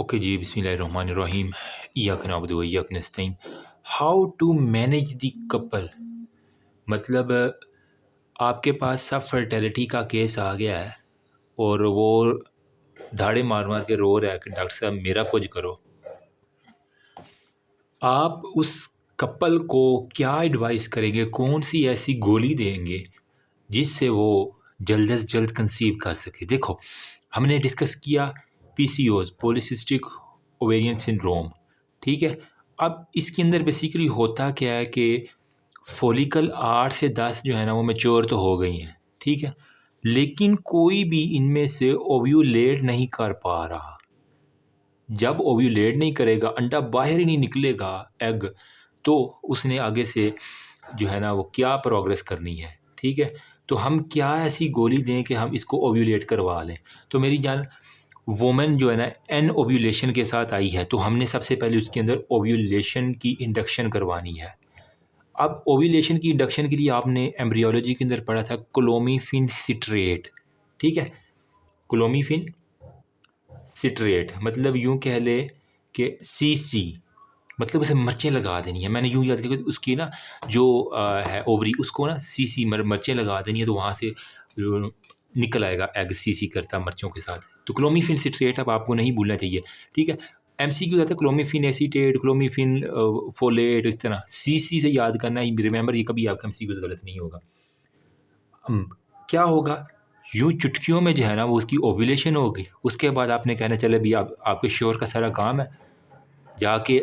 Okay जी, बिस्मिल्लाहिर्रहमानिर्रहीम। इय्याक नअबुदु व इय्याक नस्तईन। How to manage the couple, मतलब आपके पास सब फर्टिलिटी का केस आ गया है और वो धाड़े मार मार के रो रहा है कि डॉक्टर साहब मेरा कुछ करो। आप उस कपल को क्या एडवाइस करेंगे, कौन सी ऐसी गोली देंगे जिससे वो जल्द से जल्द कंसीव कर सके? देखो, हमने डिस्कस किया पीसीओज, पॉलीसिस्टिक ओवेरियन सिंड्रोम, ठीक है। अब इसके अंदर बेसिकली होता क्या है कि फॉलिकल 8 से 10 जो है ना वो मैच्योर तो हो गई हैं, ठीक है, लेकिन कोई भी इनमें से ओव्यूलेट नहीं कर पा रहा। जब ओव्यूलेट नहीं करेगा, अंडा बाहर ही नहीं निकलेगा एग, तो उसने आगे से जो है ना वो क्या प्रोग्रेस करनी है, ठीक है। तो हम क्या ऐसी गोली दें कि हम इसको ओव्यूलेट करवा लें? तो मेरी जान, वुमेन जो है ना एन ओव्यूलेशन के साथ आई है, तो हमने सबसे पहले उसके अंदर ओव्यूलेशन की इंडक्शन करवानी है। अब ओव्यूलेशन की इंडक्शन के लिए आपने एम्ब्रियोलॉजी के अंदर पढ़ा था क्लोमिफेन सिट्रेट, ठीक है। क्लोमिफेन सिट्रेट मतलब यूँ कह ले कि सीसी, मतलब उसे मिर्चें लगा देनी है। मैंने यूँ याद किया कि उसकी ना जो है ओवरी, उसको ना सीसी मिर्चें लगा देनी है, तो वहाँ से निकल आएगा एग सीसी करता मिर्चों के साथ। तो क्लोमिफेन सिट्रेट अब आपको नहीं भूलना चाहिए, ठीक है। एमसीक्यू आता है क्लोमिफेन एसीटेट, क्लोमिफेन फोलेट, इस तरह सीसी से याद करना ही, रिमेंबर, ये कभी आपका एमसीक्यू गलत नहीं होगा। क्या होगा, यूँ चुटकियों में जो है ना वो उसकी ओव्यूलेशन होगी। उसके बाद आपने कहना चले भी आप, आपके श्योर का सारा काम है, जाके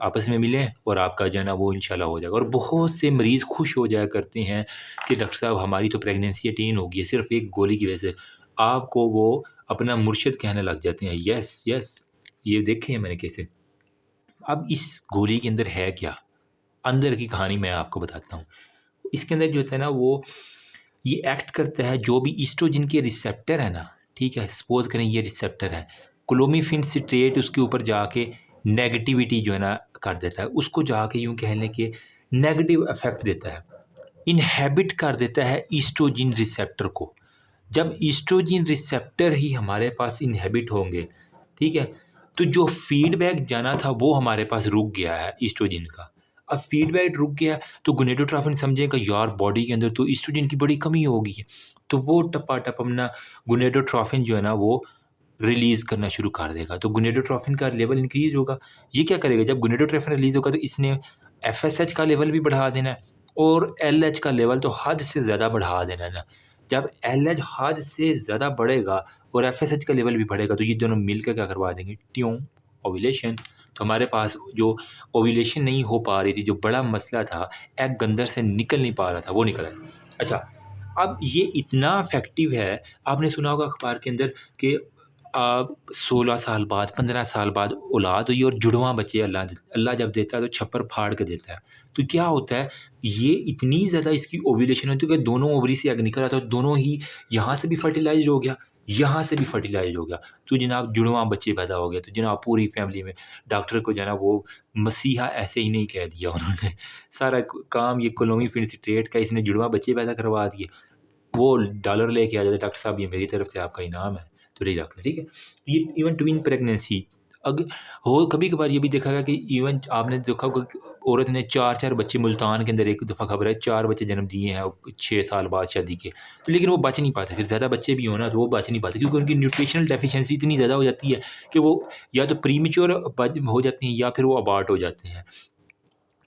आपस में मिलें और आपका जो है ना वो इंशाल्लाह हो जाएगा। और बहुत से मरीज़ खुश हो जाया करते हैं कि डॉक्टर साहब हमारी तो प्रेगनेंसी अटेन हो गई है सिर्फ एक गोली की वजह से। आपको वो अपना मुर्शिद कहने लग जाते हैं। यस यस, ये देखे हैं मैंने कैसे। अब इस गोली के अंदर है क्या, अंदर की कहानी मैं आपको बताता हूँ। इसके अंदर जो होता है ना वो ये एक्ट करता है, जो भी ईस्ट्रोजन के रिसेप्टर है ना, ठीक है, सपोज करें ये रिसेप्टर है, क्लोमिफेन सिट्रेट उसके ऊपर जाके नेगेटिविटी जो है ना कर देता है, उसको जाके यूँ कह लें कि नेगेटिव इफेक्ट देता है, इनहेबिट कर देता है ईस्ट्रोजन रिसेप्टर को। जब ईस्ट्रोजन रिसेप्टर ही हमारे पास इनहेबिट होंगे, ठीक है, तो जो फीडबैक जाना था वो हमारे पास रुक गया है ईस्ट्रोजन का। अब फीडबैक रुक गया तो गोनेडोट्रोफिन समझेगा यार बॉडी के अंदर तो ईस्ट्रोजन की बड़ी कमी हो गई है, तो वो टपा-टप अपना गोनेडोट्रोफिन जो है ना वो रिलीज़ करना शुरू कर देगा। तो गोनेडोट्रोफिन का लेवल इंक्रीज़ होगा। ये क्या करेगा, जब गोनेडोट्रोफिन रिलीज़ होगा तो इसने एफएसएच का लेवल भी बढ़ा देना है और एलएच का लेवल तो हद से ज़्यादा बढ़ा देना है ना। जब एलएच हद से ज़्यादा बढ़ेगा और एफएसएच का लेवल भी बढ़ेगा तो ये दोनों मिलकर क्या करवा देंगे, ट्यूं ओव्यूलेशन। तो हमारे पास जो ओव्यूलेशन नहीं हो पा रही थी, जो बड़ा मसला था, एग अंदर से निकल नहीं पा रहा था, वो निकला। अच्छा, अब ये इतना इफ़ेक्टिव है, आपने सुना होगा अखबार के अंदर कि 16 साल बाद, 15 साल बाद औलाद हुई और जुड़वां बच्चे अल्लाह जब देता है तो छप्पर फाड़ के देता है। तो क्या होता है, ये इतनी ज़्यादा इसकी ओव्यूलेशन होती है कि दोनों ओवरी से एग निकल आता है और दोनों ही यहाँ से भी फर्टिलाइज़ हो गया, यहाँ से भी फर्टिलाइज़ हो गया। तो जनाब जुड़वां बच्चे पैदा हो गए। तो जनाब पूरी फैमिली में डॉक्टर को जो है ना वो मसीहा ऐसे ही नहीं कह दिया उन्होंने। सारा क काम ये क्लोमिफेन सिट्रेट का, इसने जुड़वां बच्चे पैदा करवा दिए। वो डॉलर लेके आ जाते, डॉक्टर साहब ये मेरी तरफ से आपका इनाम है, तो ले रख लें, ठीक है। ये इवन ट्विन प्रेगनेंसी अग हो, कभी कभार ये भी देखा गया कि इवन आपने देखा होगा कि औरत ने 4-4 बच्चे, मुल्तान के अंदर एक दफ़ा खबर है 4 बच्चे जन्म दिए हैं 6 साल बाद शादी के, तो लेकिन वो बच नहीं पाते। फिर ज़्यादा बच्चे भी हो ना तो वो बच नहीं पाते, क्योंकि उनकी न्यूट्रिशनल डेफिशिएंसी इतनी ज़्यादा हो जाती है कि वो या तो प्रीमेच्योर हो जाती हैं या फिर वो अबॉर्ट हो जाते हैं।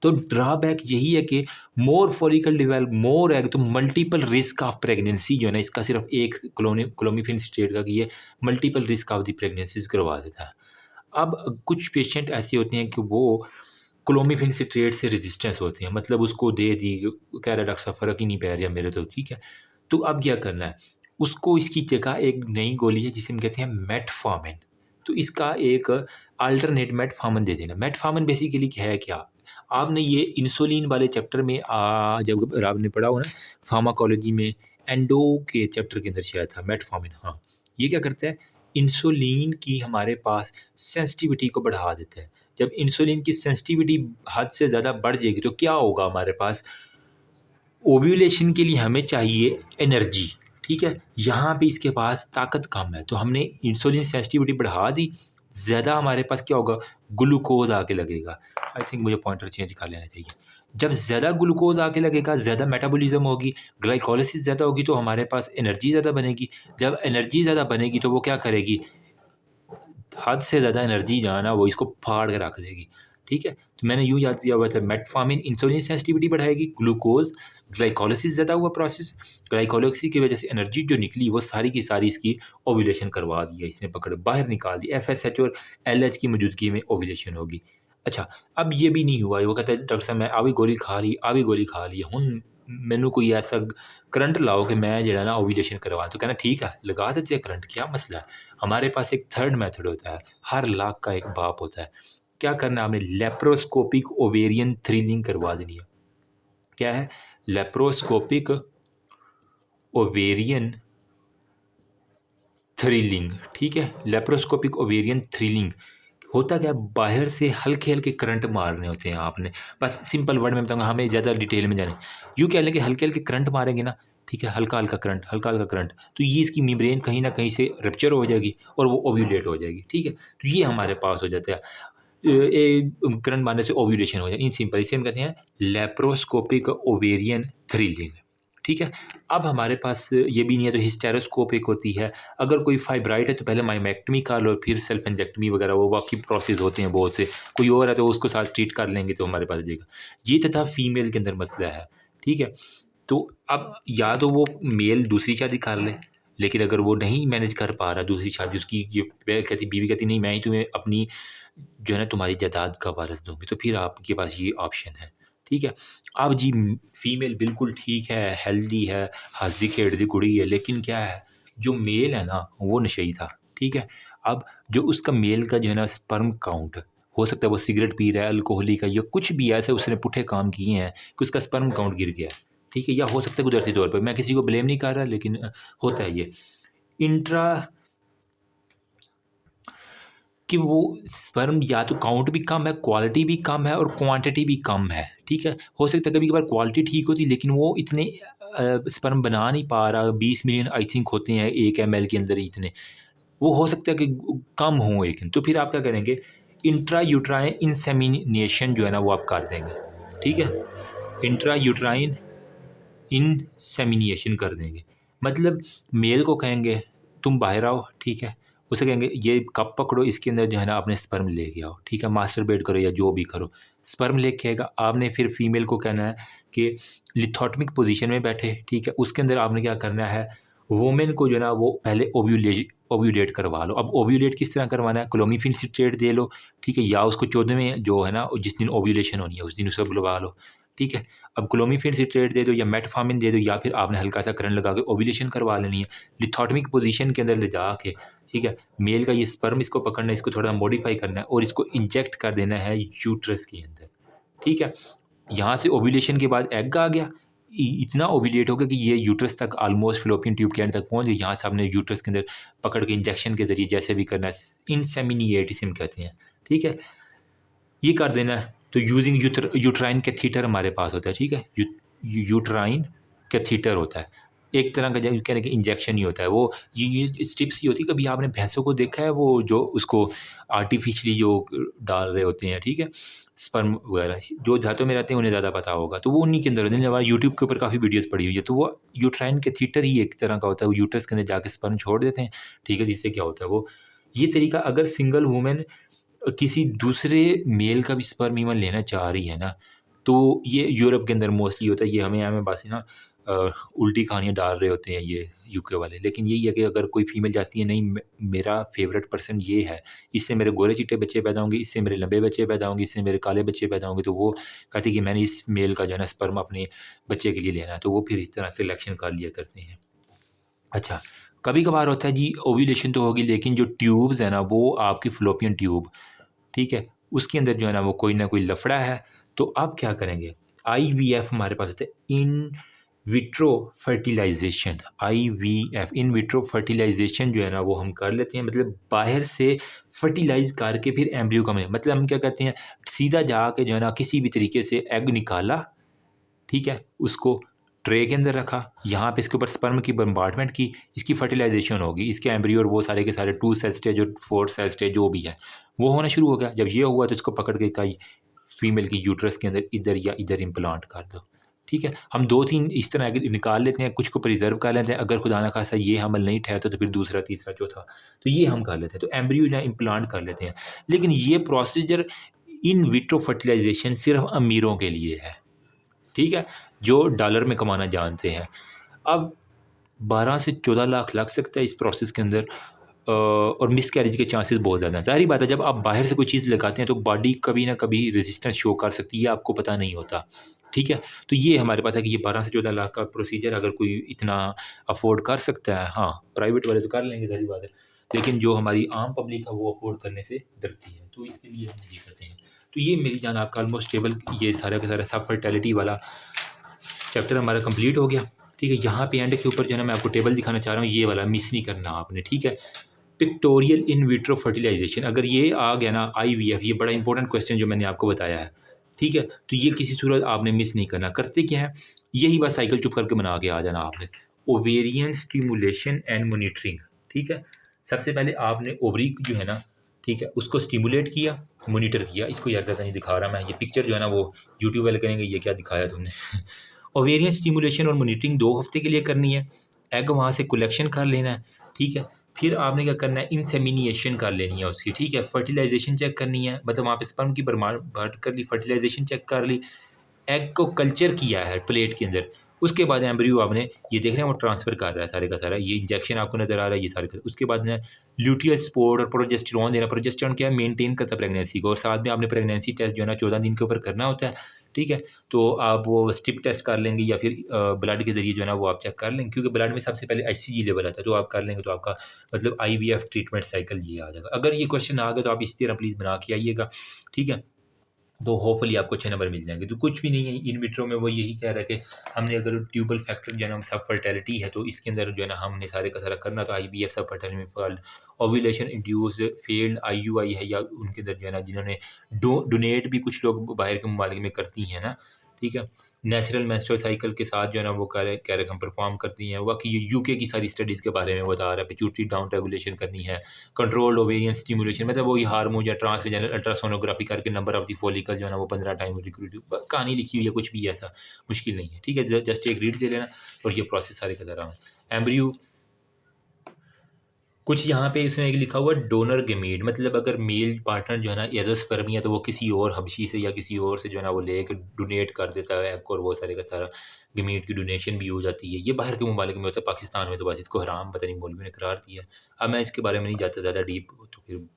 तो ड्रॉबैक यही है कि मोर फॉलिकल डेवलप मोर एग, तो मल्टीपल रिस्क ऑफ प्रेगनेंसी जो है ना, इसका सिर्फ एक क्लोमिफेन स्टेट का कि ये multiple risk of the pregnancies करवा देता है। अब कुछ पेशेंट ऐसे होते हैं कि वो क्लोमिफेन सिट्रेट से रेजिस्टेंस होते हैं, मतलब उसको दे दी, कह रहा है डॉक्टर साहब फ़र्क ही नहीं पै रहा मेरे तो, ठीक है। तो अब क्या करना है, उसको इसकी जगह एक नई गोली है जिसे हम कहते हैं मेटफॉर्मिन। तो इसका एक अल्टरनेट मेटफॉर्मिन दे देना। मेटफॉर्मिन बेसिकली है क्या, आपने ये इंसुलिन वाले चैप्टर में जब आपने पढ़ा हो ना फार्माकोलॉजी में, एंडो के चैप्टर के अंदर शायद था मेटफॉर्मिन, हाँ। ये क्या करता है, इंसुलिन की हमारे पास सेंसिटिविटी को बढ़ा देता है। जब इंसुलिन की सेंसिटिविटी हद से ज़्यादा बढ़ जाएगी तो क्या होगा, हमारे पास ओव्यूलेशन के लिए हमें चाहिए एनर्जी, ठीक है। यहाँ पे इसके पास ताकत कम है, तो हमने इंसुलिन सेंसिटिविटी बढ़ा दी, ज़्यादा हमारे पास क्या होगा, ग्लूकोज़ आके लगेगा। आई थिंक मुझे पॉइंटर चेंज कर लेना चाहिए। जब ज़्यादा ग्लूकोज़ आके लगेगा, ज़्यादा मेटाबॉलिज़्म होगी, ग्लाइकोलिसिस ज़्यादा होगी, तो हमारे पास एनर्जी ज़्यादा बनेगी। जब एनर्जी ज़्यादा बनेगी तो वो क्या करेगी, हद से ज़्यादा एनर्जी जो है ना वो इसको फाड़ के रख देगी, ठीक है? तो मैंने यूँ याद किया हुआ था, मेटफॉर्मिन इंसुलिन सेंसिटिविटी बढ़ाएगी, ग्लूकोज़ ग्लाइकोलिसिस ज़्यादा हुआ प्रोसेस, ग्लाइकोलिसिस की वजह से एनर्जी जो निकली वो सारी की सारी इसकी ओव्यूलेशन करवा दी है, इसने पकड़ बाहर निकाल दी। एफएसएच और एलएच की मौजूदगी में ओव्यूलेशन होगी। अच्छा, अब ये भी नहीं हुआ, वो कहता है डॉक्टर साहब मैं आ भी गोली खा ली, आ भी गोली खा ली, हुण मैनू कोई ऐसा करंट लाओ कि मैं जो है ना ओव्यूलेशन करवा। तो कहना ठीक है, लगा देते हैं करंट, क्या मसला है। हमारे पास एक थर्ड मेथड होता है, हर लाख का एक बाप होता है। क्या करना है आपने, लेप्रोस्कोपिक ओवेरियन थ्रिलिंग करवा देनी है। क्या है, लेप्रोस्कोपिक ओवेरियन थ्रिलिंग, ठीक है? लेप्रोस्कोपिक ओवेरियन थ्रिलिंग होता क्या है, बाहर से हल्के-हल्के करंट मारने होते हैं आपने। बस सिंपल वर्ड में बताऊँगा, हमें ज़्यादा डिटेल में जाने, यूँ कह लें कि हल्के-हल्के करंट मारेंगे ना, ठीक है? हल्का-हल्का करंट, हल्का-हल्का करंट, तो ये इसकी मेम्ब्रेन कहीं न कहीं से रप्चर हो जाएगी और वो ओव्यूलेट हो जाएगी, ठीक है? तो ये हमारे पास हो जाता है। करंट मारने से ओव्यूलेशन हो जाए, इन सिंपल, इसे हम कहते हैं लेप्रोस्कोपिक ओवेरियन थ्रिलिंग, ठीक है? अब हमारे पास ये भी नहीं है तो हिस्टेरोस्कोप एक होती है। अगर कोई फाइब्राइड है तो पहले माइमेक्टमी कर लो, फिर सेल्फ इंजेक्टमी वगैरह, वो बाकी प्रोसेस होते हैं बहुत से। कोई और है तो उसको साथ ट्रीट कर लेंगे तो हमारे पास आ जाएगा। ये तथा फीमेल के अंदर मसला है, ठीक है? तो अब या तो वो मेल दूसरी शादी कर ले, लेकिन अगर वो नहीं मैनेज कर पा रहा दूसरी शादी, उसकी ये बीवी कहती नहीं मैं ही तुम्हें अपनी जो है ना तुम्हारी जायदाद का वारिस दूँगी, तो फिर आपके पास ये ऑप्शन है, ठीक है? अब जी फीमेल बिल्कुल ठीक है, हेल्दी है, हँसदी-खेढ़दी कुड़ी है, लेकिन क्या है, जो मेल है ना वो नशेई था, ठीक है? अब जो उसका मेल का जो है ना स्पर्म काउंट, हो सकता है वो सिगरेट पी रहा है, अल्कोहलिक है या कुछ भी ऐसे उसने पुट्ठे काम किए हैं कि उसका स्पर्म काउंट गिर गया है, ठीक है? या हो सकता है कुदरती तौर पे, मैं किसी को ब्लेम नहीं कर रहा, लेकिन होता है ये। इंट्रा कि वो स्पर्म या तो काउंट भी कम है, क्वालिटी भी कम है और क्वांटिटी भी कम है, ठीक है? हो सकता है कभी-कभार क्वालिटी ठीक होती है, लेकिन वो इतने स्पर्म बना नहीं पा रहा, 20 मिलियन आई थिंक होते हैं 1 एमएल के अंदर ही इतने। वो हो सकता है कि कम हों लेकिन, तो फिर आप क्या करेंगे, इंट्रा यूट्राइन इंसेमिनेशन जो है ना वो आप कर देंगे, ठीक है? इंट्रा यूट्राइन इंसेमिनेशन कर देंगे। मतलब मेल को कहेंगे तुम बाहर आओ, ठीक है? उसे कहेंगे ये कप पकड़ो, इसके अंदर जो है ना अपने स्पर्म लेके आओ, ठीक है? मास्टरबेट करो या जो भी करो, स्पर्म लेके आएगा। आपने फिर फीमेल को कहना है कि लिथोटमिक पोजीशन में बैठे, ठीक है? उसके अंदर आपने क्या करना है, वुमेन को जो है ना वो पहले ओव्यूलेट करवा लो। अब ओव्यूलेट किस तरह करवाना है, क्लोमिफेन सिट्रेट दे लो, ठीक है? या उसको 14वें जो है ना जिस दिन ओव्यूलेशन होनी है उस दिन उसे बुलवा लो, ठीक है? अब क्लोमिफेन सिट्रेट दे दो या मेटफॉर्मिन दे दो या फिर आपने हल्का सा करंट लगा के ओव्यूलेशन करवा लेनी है। लिथोटमिक पोजीशन के अंदर ले जाके, ठीक है? मेल का ये स्पर्म इसको पकड़ना है, इसको थोड़ा मॉडिफाई करना है और इसको इंजेक्ट कर देना है यूट्रस के अंदर, ठीक है? यहाँ से ओव्यूलेशन के बाद एग आ गया, इतना ओव्यूलेट हो गया कि ये यूट्रस तक ऑलमोस्ट फ़्लोपियन ट्यूब के एंड तक पहुँच गया। यहाँ से आपने यूट्रस के अंदर पकड़ के इंजेक्शन के ज़रिए जैसे भी करना है, इंसेमिनेट इसे हम कहते हैं, ठीक है? ये कर देना है। तो यूजिंग यूट्राइन कैथीटर हमारे पास होता है, ठीक है? यूट्राइन कैथीटर होता है। एक तरह का कहने कि इंजेक्शन ही होता है वो, ये स्ट्रिप्स ही होती है। कभी आपने भैंसों को देखा है वो जो उसको आर्टिफ़िशियली जो डाल रहे होते हैं, ठीक है? स्पर्म वगैरह, जो देहातों में रहते हैं उन्हें ज़्यादा पता होगा। तो वो उन्हीं के अंदर होते हैं। हमारे यूट्यूब के ऊपर काफ़ी वीडियोज़ पड़ी हुई है। तो वो यूट्राइन कैथीटर ही एक तरह का होता है। वो यूट्रस के अंदर जाके स्पर्म छोड़ देते हैं, ठीक है? जिससे क्या होता है वो, ये तरीका अगर सिंगल वूमेन किसी दूसरे मेल का भी स्पर्म इवन लेना चाह रही है ना, तो ये यूरोप के अंदर मोस्टली होता है। ये हमें हमें बस ना उल्टी कहानियाँ डाल रहे होते हैं ये यूके वाले। लेकिन यही है कि अगर कोई फीमेल चाहती है नहीं मेरा फेवरेट पर्सन ये है, इससे मेरे गोरे चिट्टे बच्चे पैदा होंगे, इससे मेरे लंबे बच्चे पैदा होंगे, इससे मेरे काले बच्चे पैदा होंगे, तो वो कहती है कि मैंने इस मेल का जो है ना स्पर्म अपने बच्चे के लिए लेना है, तो वो फिर इस तरह सिलेक्शन कर लिया करते हैं। अच्छा, कभी-कभार होता है जी ओव्यूलेशन तो होगी, लेकिन जो ट्यूब्स है ना वो आपकी फ़्लोपियन ट्यूब, ठीक है? उसके अंदर जो है ना वो कोई ना कोई लफड़ा है, तो अब क्या करेंगे? आईवीएफ हमारे पास होता है, in vitro fertilisation, IVF, in vitro fertilisation जो है ना वो हम कर लेते हैं। मतलब बाहर से फर्टिलाइज़ करके फिर एम्ब्रियो का मतलब हम क्या कहते हैं, सीधा जाके जो है ना किसी भी तरीके से एग निकाला, ठीक है? उसको ट्रे के अंदर रखा, यहाँ पे इसके ऊपर स्पर्म की बम्बार्डमेंट की, इसकी फर्टिलाइजेशन होगी, इसके एम्ब्रियो और वो सारे के सारे 2 सेल स्टेज और 4 सेल स्टेज जो भी है वो होना शुरू हो गया। जब ये हुआ तो इसको पकड़ के कई फीमेल की यूट्रस के अंदर इधर या इधर इम्प्लांट कर दो। ठीक है, हम 2-3 इस तरह निकाल लेते हैं, कुछ को प्रिजर्व कर लेते हैं, अगर खुदा ना खासा ये हमल नहीं ठहरता तो फिर दूसरा, तीसरा, चौथा, तो ये हम कर लेते हैं, तो एम्ब्रियो या इम्प्लांट कर लेते हैं। लेकिन ये प्रोसीजर इन विट्रो फर्टिलाइजेशन सिर्फ अमीरों के लिए है, ठीक है, जो डॉलर में कमाना जानते हैं। अब 12 से 14 लाख लग सकता है इस प्रोसेस के अंदर, और मिस कैरेज के चांसेस बहुत ज़्यादा हैं। ज़ाहिर बात है, जब आप बाहर से कोई चीज़ लगाते हैं तो बॉडी कभी ना कभी रेजिस्टेंस शो कर सकती है, आपको पता नहीं होता। ठीक है, तो ये हमारे पास है कि ये 12 से 14 लाख का प्रोसीजर अगर कोई इतना अफोर्ड कर सकता है, हाँ, प्राइवेट वाले तो कर लेंगे, ज़ाहिर बात है, लेकिन जो हमारी आम पब्लिक है वो अफोर्ड करने से डरती है, तो इसके लिए हम ये करते हैं। तो ये मेरी जान आपका ऑलमोस्ट टेबल, ये सारा का सारा सब फर्टिलिटी वाला चैप्टर हमारा कंप्लीट हो गया। ठीक है, यहाँ पे एंड के ऊपर जो है ना मैं आपको टेबल दिखाना चाह रहा हूँ, ये वाला मिस नहीं करना आपने। ठीक है, पिक्टोरियल इन विट्रो फर्टिलाइजेशन, अगर ये आ गया ना, IVF, ये बड़ा इंपॉर्टेंट क्वेश्चन जो मैंने आपको बताया है। ठीक है, तो ये किसी सूरत आपने मिस नहीं करना। करते क्या है, यही बात साइकिल चुप करके बना के आ जाना आपने। Ovarian stimulation and monitoring. ठीक है, सबसे पहले आपने ओवरी जो है ना, ठीक है, उसको स्टिमुलेट किया, मॉनिटर किया। इसको यार ज़्यादा नहीं दिखा रहा मैं, ये पिक्चर जो है ना वो यूट्यूब वाले करेंगे ये क्या दिखाया तुमने। ओवेरियन स्टिमुलेशन और मॉनिटरिंग 2 हफ्ते के लिए करनी है। एग वहाँ से कलेक्शन कर लेना है। ठीक है, फिर आपने क्या करना है, इंसेमिनेशन कर लेनी है उसकी। ठीक है, फर्टिलाइजेशन चेक करनी है, मतलब वहाँ पे स्पर्म की बर्बाद कर ली, फर्टिलाइजेशन चेक कर ली, एग को कल्चर किया है प्लेट के अंदर। उसके बाद एम्ब्रियो आपने ये देख रहे हैं वो ट्रांसफ़र कर रहा है सारे का सारा, ये इंजेक्शन आपको नज़र आ रहा है, ये सारे का। उसके बाद में ल्यूटियल सपोर्ट और प्रोजेस्टेरॉन देना। प्रोजेस्टेरॉन क्या है, मेंटेन करता है प्रेगनेंसी को, और साथ में आपने प्रेगनेंसी टेस्ट जो है ना 14 दिन के ऊपर करना होता है। ठीक है, तो आप वो स्ट्रिप टेस्ट कर लेंगे या फिर ब्लड के ज़रिए जो है ना वो आप चेक कर लेंगे, क्योंकि ब्लड में सबसे पहले HCG लेवल आता है, तो आप कर लेंगे तो आपका मतलब IVF ट्रीटमेंट साइकिल ये आ जाएगा। अगर ये क्वेश्चन आ गया तो आप इसी तरह प्लीज़ बना के आइएगा। ठीक है, तो होपफुली आपको 6 नंबर मिल जाएंगे। तो कुछ भी नहीं है इन विट्रो में, वो यही कह रहा है कि हमने अगर ट्यूबल फैक्टर जो है ना सब फर्टिलिटी है, तो इसके अंदर जो है ना हमने सारे का सारा करना, तो IVF सब फर्टिलिटी में fold, ovulation induce failed IUI है, या उनके अंदर जो है ना जिन्होंने डोनेट भी कुछ लोग बाहर के ममालिक में करती हैं ना। ठीक है, नेचुरल मेंस्ट्रुअल साइकिल के साथ जो है ना वो कह रहे हम परफॉर्म करती हैं। बाकी ये UK की सारी स्टडीज़ के बारे में बता रहा है, पिट्यूटरी डाउन रेगुलेशन करनी है, कंट्रोल्ड ओवेरियन स्टिमुलेशन, मतलब वही हार्मोन या ट्रांसवेजनल अल्ट्रासोनोग्राफी करके नंबर ऑफ द फॉलिकल जो है ना वो 15 टाइम रिक्रूट, कहानी लिखी हुई है, कुछ भी ऐसा मुश्किल नहीं है। ठीक है, जस्ट एक रीड दे लेना और ये प्रोसेस सारे कर रहा हूँ। एम्ब्रियो कुछ यहाँ पे इसमें एक लिखा हुआ डोनर गेमीट, मतलब अगर मेल पार्टनर जो है ना एजोस्पर्मी है तो वो किसी और हबशी से या किसी और से जो है ना वो लेकर डोनेट कर देता है एग, और वो सारे का सारा गेमीट की डोनेशन भी हो जाती है। ये बाहर के ममालिक में होता है, पाकिस्तान में तो बस इसको हराम पता नहीं मौलवी ने करार दिया। अब मैं इसके बारे में नहीं जाता ज़्यादा डीप, तो फिर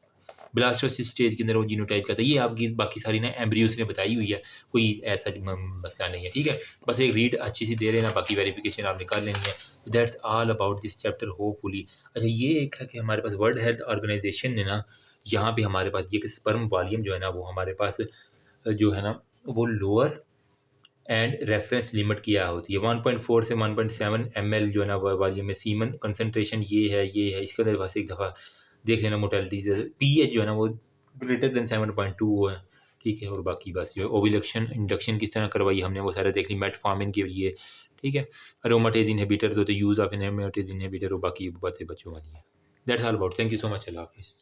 ब्लास्टोसिस स्टेज के अंदर वो जीनोटाइप का था, ये आपकी बाकी सारी ना एम्ब्रियोस ने बताई हुई है, कोई ऐसा मसला नहीं है। ठीक है, बस एक रीड अच्छी सी दे लेना, बाकी वेरिफिकेशन आप निकाल लेनी है। That's all about this chapter hopefully. अच्छा, ये एक है कि हमारे पास वर्ल्ड हेल्थ ऑर्गेनाइजेशन ने ना यहाँ पे हमारे पास ये कि स्पर्म वॉल्यूम जो है ना वो हमारे पास जो है ना वो लोअर एंड रेफरेंस लिमिट किया होती है 1.4 से 1.7 ml जो है ना वॉल्यूम में सीमन कंसनट्रेशन ये है इसके अंदर बस एक दफ़ा देख लेना। मोटेलिटी pH जो है ना वो ग्रेटर देन 7.2 है। ठीक है, और बाकी बस जो है ओव्यूलेशन इंडक्शन किस तरह करवाई हमने वो सारा देख ली मेटफॉर्मिन के लिए। ठीक है, अरोमाटेज इनहिबिटर तो यूज़ ऑफ एरोमाटेज इनहिबिटर और बाकी बातें बच्चों वाली है। That's all about, thank you so much, अल्लाह हाफिज़।